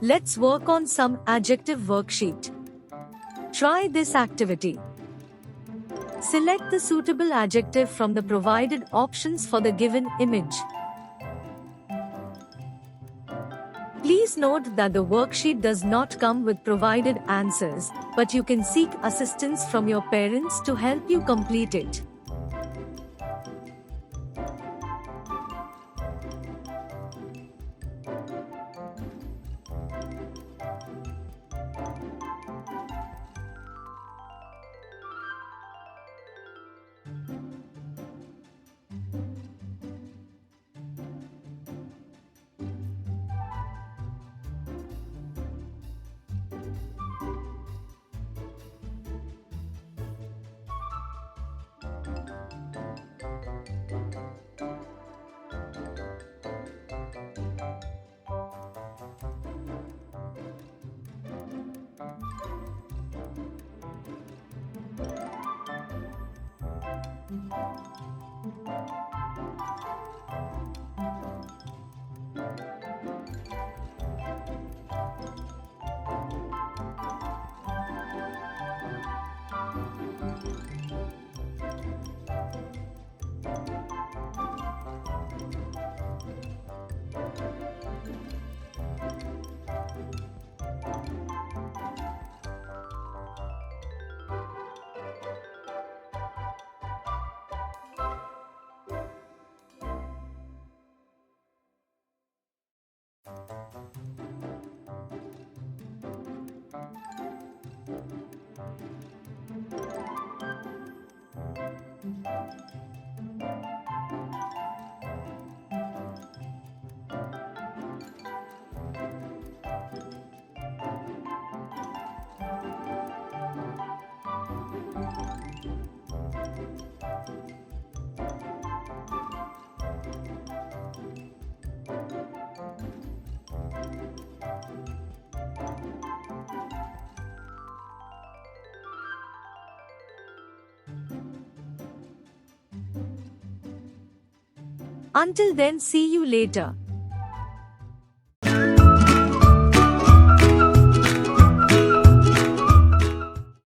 Let's work on some adjective worksheet. Try this activity. Select the suitable adjective from the provided options for the given image. Please note that the worksheet does not come with provided answers, but you can seek assistance from your parents to help you complete it. Until then, see you later.